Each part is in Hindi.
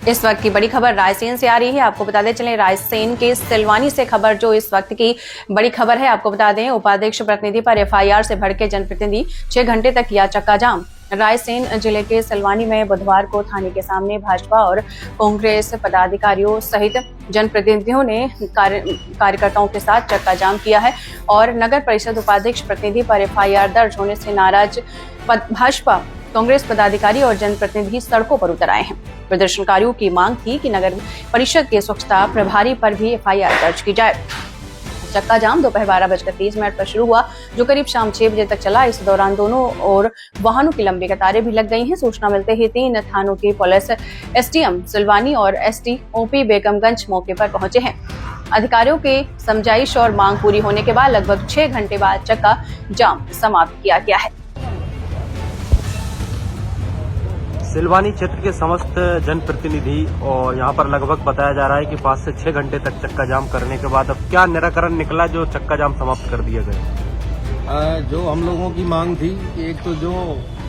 इस वक्त की बड़ी खबर रायसेन से आ रही है। आपको बता दें चलें रायसेन के सिलवानी से खबर जो इस वक्त की बड़ी खबर है। आपको बता दें उपाध्यक्ष प्रतिनिधि पर एफआईआर से भड़के जनप्रतिनिधि 6 घंटे तक किया चक्का जाम। रायसेन जिले के सिलवानी में बुधवार को थाने के सामने भाजपा और कांग्रेस पदाधिकारियों सहित जनप्रतिनिधियों ने कार्यकर्ताओं के साथ चक्का जाम किया है और नगर परिषद उपाध्यक्ष प्रतिनिधि पर एफआईआर दर्ज होने से नाराज भाजपा कांग्रेस पदाधिकारी और जनप्रतिनिधि सड़कों पर उतर आए हैं। प्रदर्शनकारियों की मांग थी कि नगर परिषद के स्वच्छता प्रभारी पर भी एफआईआर दर्ज की जाए। चक्का जाम दोपहर 12:30 पर शुरू हुआ जो करीब शाम 6 बजे तक चला। इस दौरान दोनों ओर वाहनों की लंबी कतारें भी लग गई हैं। सूचना मिलते ही 3 थानों की पुलिस एसडीएम सिलवानी और एसटी ओपी बेगमगंज मौके पर पहुंचे हैं। अधिकारियों के समझाइश और मांग पूरी होने के बाद लगभग 6 घंटे बाद चक्का जाम समाप्त किया गया है। सिलवानी क्षेत्र के समस्त जनप्रतिनिधि और यहाँ पर लगभग बताया जा रहा है कि 5 से 6 घंटे तक चक्का जाम करने के बाद अब क्या निराकरण निकला जो चक्का जाम समाप्त कर दिया गया? जो हम लोगों की मांग थी, एक तो जो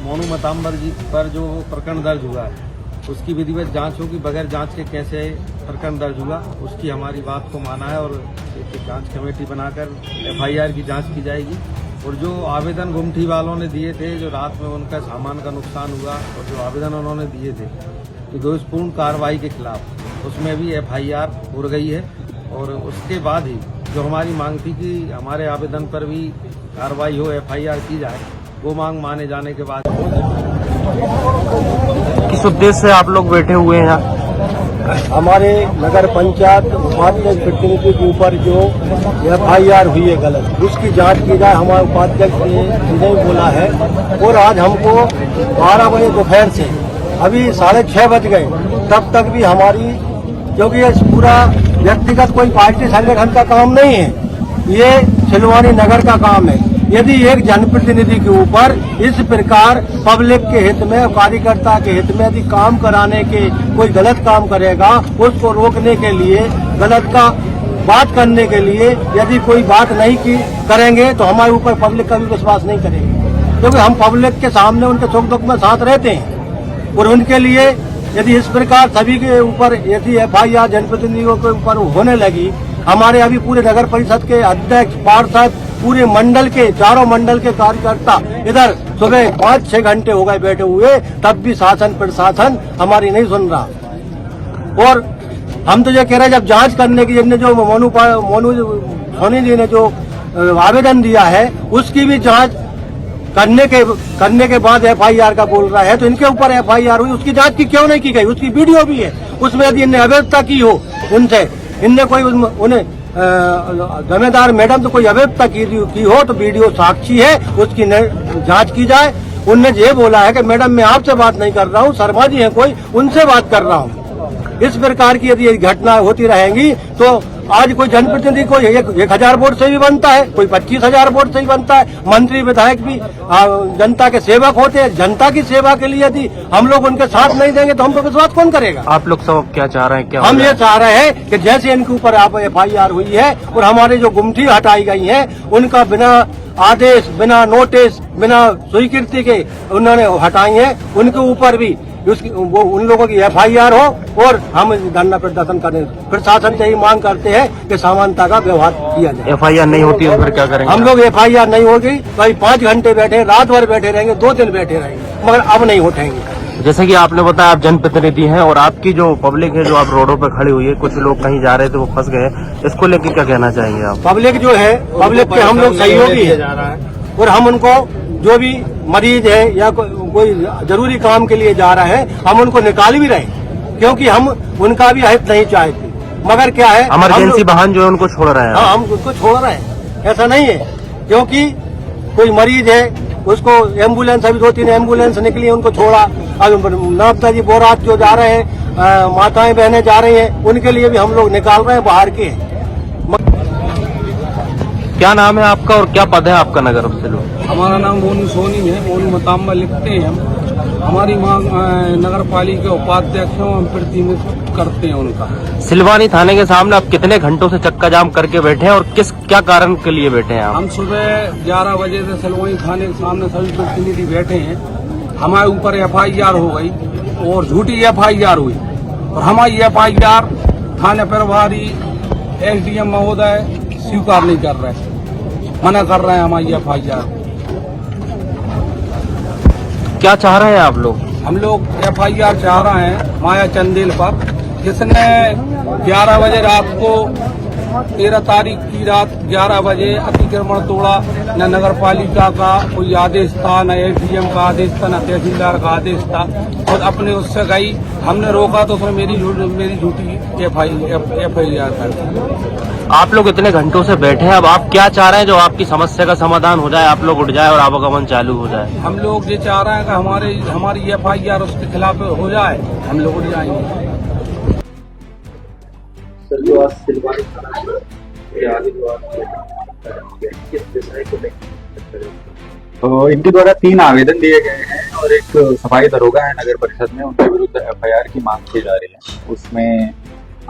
मोनू मताम्बर जी पर जो प्रकरण दर्ज हुआ है उसकी विधिवत जांच होगी। बगैर जांच के कैसे प्रकरण दर्ज हुआ उसकी हमारी बात को माना है और एक जांच कमेटी बनाकर एफआईआर की जांच की जाएगी। और जो आवेदन गुमठी वालों ने दिए थे, जो रात में उनका सामान का नुकसान हुआ और जो आवेदन उन्होंने दिए थे तो दोषपूर्ण कार्रवाई के खिलाफ उसमें भी एफआईआर हो गई है। और उसके बाद ही जो हमारी मांग थी कि हमारे आवेदन पर भी कार्रवाई हो, एफआईआर की जाए, वो मांग माने जाने के बाद किस उद्देश्य से आप लोग बैठे हुए हैं यहाँ? हमारे नगर पंचायत उपाध्यक्ष प्रतिनिधि के ऊपर जो एफआईआर हुई है गलत, उसकी जांच की जाए। हमारे उपाध्यक्ष ने बोला है और आज हमको 12 बजे दोपहर से अभी 6:30 बज गए, तब तक भी हमारी, क्योंकि ये पूरा व्यक्तिगत कोई पार्टी संगठन का काम नहीं है, ये सिलवानी नगर का काम है। यदि एक जनप्रतिनिधि के ऊपर इस प्रकार पब्लिक के हित में, कार्यकर्ता के हित में यदि काम कराने के कोई गलत काम करेगा, उसको रोकने के लिए, गलत का बात करने के लिए यदि कोई बात नहीं की करेंगे तो हमारे ऊपर पब्लिक का भी विश्वास नहीं करेगी, क्योंकि हम पब्लिक के सामने उनके सुख दुख में साथ रहते हैं। और उनके लिए यदि इस प्रकार सभी के ऊपर यदि एफआईआर जनप्रतिनिधियों के ऊपर होने लगी, हमारे अभी पूरे नगर परिषद के अध्यक्ष, पार्षद, पूरे मंडल के, चारों मंडल के कार्यकर्ता इधर सुबह 5-6 घंटे हो गए बैठे हुए, तब भी शासन प्रशासन हमारी नहीं सुन रहा। और हम तो ये कह रहे हैं, जब जांच करने की, जिनने जो मोनू सोनी जी ने जो आवेदन दिया है उसकी भी जांच करने के बाद एफआईआर का बोल रहा है, तो इनके ऊपर एफआईआर हुई, उसकी जांच की क्यों नहीं की गई? उसकी वीडियो भी है, उसमें यदि इनने अव्यवस्था की हो उनसे, इनने कोई उन्हें जमींदार मैडम तो कोई अव्यवस्था की हो तो वीडियो साक्षी है, उसकी जांच की जाए। उनने ये बोला है कि मैडम मैं आपसे बात नहीं कर रहा हूँ, शर्मा जी हैं कोई, उनसे बात कर रहा हूँ। इस प्रकार की यदि घटनाएं होती रहेंगी तो आज कोई जनप्रतिनिधि को 1000 वोट से भी बनता है, कोई 25,000 वोट से भी बनता है। मंत्री विधायक भी जनता के सेवक होते हैं। जनता की सेवा के लिए यदि हम लोग उनके साथ नहीं देंगे तो हम पर विश्वास कौन करेगा? आप लोग सब क्या चाह रहे हैं? क्या हम ये चाह रहे हैं कि जैसे इनके ऊपर एफआईआर हुई है और हमारे जो गुमठी हटाई गई है उनका बिना आदेश, बिना नोटिस, बिना स्वीकृति के उन्होंने हटाई है, उनके ऊपर भी वो उन लोगों की एफआईआर हो और हम धरना प्रदर्शन करें। प्रशासन से ही मांग करते हैं कि समानता का व्यवहार किया जाए। एफआईआर नहीं होती तो फिर क्या करेंगे? हम लोग एफआईआर नहीं होगी, कहीं 5 घंटे बैठे, रात भर बैठे रहेंगे, 2 दिन बैठे रहेंगे, मगर अब नहीं उठेंगे। जैसे कि आपने बताया आप जनप्रतिनिधि हैं और आपकी जो पब्लिक है, जो आप रोडों पर खड़ी हुई है, कुछ लोग कहीं जा रहे थे वो फंस गए, इसको लेकर क्या कहना चाहेंगे आप? पब्लिक जो है, पब्लिक के हम लोग सहयोगी है और हम उनको, जो भी मरीज है या कोई जरूरी काम के लिए जा रहा है, हम उनको निकाल भी रहे, क्योंकि हम उनका भी हित नहीं चाहते। मगर क्या है, इमरजेंसी वाहन जो है उनको छोड़ रहे हैं। हाँ, हम उसको छोड़ रहे हैं, ऐसा नहीं है, क्योंकि कोई मरीज है उसको एम्बुलेंस, अभी 2-3 एम्बुलेंस निकली, उनको छोड़ा। अब नापता जी बोरात जो जा रहे हैं, माताएं बहनें जा रही हैं, उनके लिए भी हम लोग निकाल रहे हैं, बाहर के। क्या नाम है आपका और क्या पद है आपका नगर से? हमारा नाम मोनू सोनी है, मोनू मताम्बर लिखते हैं हम। हमारी मांग नगर पालिका उपाध्यक्ष हम प्रतिनिधित्व करते हैं उनका। सिलवानी थाने के सामने आप कितने घंटों से चक्का जाम करके बैठे हैं और क्या कारण के लिए बैठे हैं आप? हम सुबह 11 बजे से सिलवानी थाने के सामने सभी प्रतिनिधि बैठे हैं। हमारे ऊपर एफआईआर हो गई और झूठी एफआईआर हुई और हमारी FIR थाने प्रभारी SDM महोदय स्वीकार नहीं कर रहे, मना कर रहे हैं हमारी FIR। क्या चाह रहे हैं आप लोग? हम लोग FIR चाह रहे हैं माया चंदेल पर, जिसने 11 बजे रात को 13 तारीख की रात 11 बजे अतिक्रमण तोड़ा। न नगर पालिका का कोई आदेश था, न SDM का आदेश था, न तहसीलदार का आदेश था, और अपने उससे गई। हमने रोका तो उसने मेरी झूठी FIR कर। आप लोग इतने घंटों से बैठे हैं, अब आप क्या चाह रहे हैं जो आपकी समस्या का समाधान हो जाए, आप लोग उठ जाए और आवागमन चालू हो जाए? हम लोग ये चाह रहे हैं कि हमारी FIR उसके खिलाफ हो जाए, हम लोग उठ जाएंगे। सर, जो आज सिलवानी थाना के आगे जो आज किस विषय को लेकर तो इनके द्वारा 3 आवेदन दिए गए हैं और एक सफाई दरोगा है नगर परिषद में, उनके विरुद्ध FIR की मांग की जा रही है। उसमें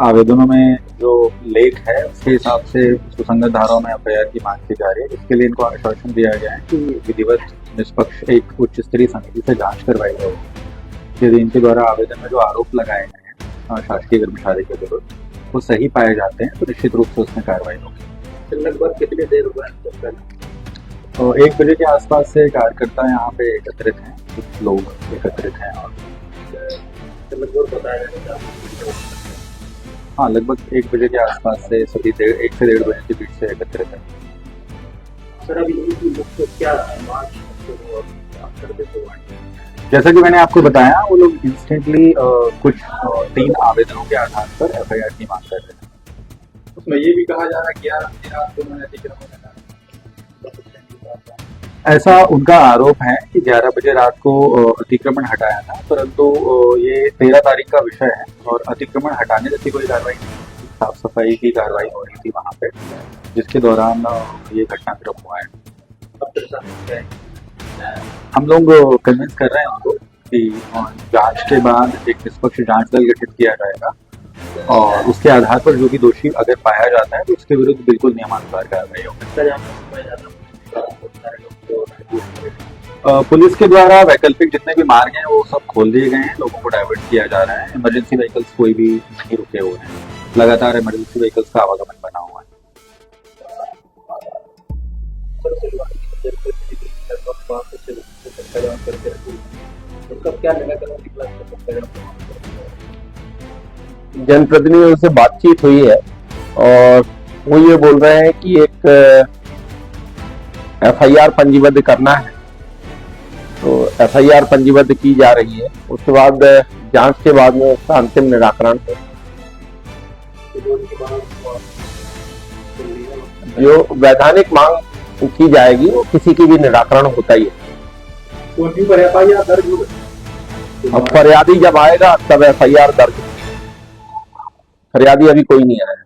आवेदनों में जो लेख है उसके हिसाब से सुसंगत धाराओं में FIR की मांग की जा रही है। इसके लिए इनको आश्वासन दिया गया है कि विधिवत निष्पक्ष एक उच्च स्तरीय समिति से जांच करवाई जाएगी। यदि इनके द्वारा आवेदन में जो आरोप लगाए गए हैं शासकीय कर्मचारी के विरुद्ध वो सही पाए जाते हैं तो निश्चित रूप से उसमें कार्रवाई होगी। लगभग कितनी देर हुआ? तो 1 बजे के आसपास से कार्यकर्ता यहाँ पे एकत्रित हैं, कुछ लोग एकत्रित हैं और लगभग बताया जाएगा। हाँ, लगभग 1 बजे के आसपास से सभी 1 से 1.5 बजे के बीच से एकत्रित है। सर, अभी इनकी मुख्य क्या मांग करते थे? जैसा कि मैंने आपको बताया, वो लोग इंस्टेंटली कुछ 3 आवेदनों के आधार पर FIR की मांग कर रहे हैं। उसमें ये भी कहा जा रहा है कि 11 बजे रात को उन्होंने अतिक्रमण लगाया। ऐसा उनका आरोप है कि 11 बजे रात को अतिक्रमण हटाया था, परंतु ये 13 तारीख का विषय है और अतिक्रमण हटाने जैसी कोई कार्रवाई नहीं, साफ सफाई की कार्रवाई हो रही थी वहाँ पे, जिसके दौरान ये घटनाक्रम हुआ है। अब प्रशासन क्या है? हम लोग कन्विंस कर रहे हैं उनको कि जांच के बाद एक निष्पक्ष जांच दल गठित किया जाएगा और उसके आधार पर जो भी दोषी अगर पाया जाता है तो उसके विरुद्ध बिल्कुल नियमानुसार कार्रवाई होगी। पुलिस के द्वारा वैकल्पिक जितने भी मार्ग हैं वो सब खोल दिए गए हैं, लोगों को डाइवर्ट किया जा रहा है। इमरजेंसी व्हीकल्स कोई भी नहीं रुके हुए हैं, लगातार इमरजेंसी व्हीकल्स का आवागमन बना हुआ है। जनप्रतिनिधियों से बातचीत हुई है और वो ये बोल रहे हैं कि एक FIR पंजीबद्ध करना है, तो FIR पंजीबद्ध की जा रही है। उसके बाद जांच के बाद में उसका अंतिम निराकरण है। जो वैधानिक मांग की जाएगी वो किसी की भी निराकरण होता ही है। FIR दर्ज होगा। अब फरियादी जब आएगा तब FIR दर्ज। फरियादी अभी कोई नहीं आया है।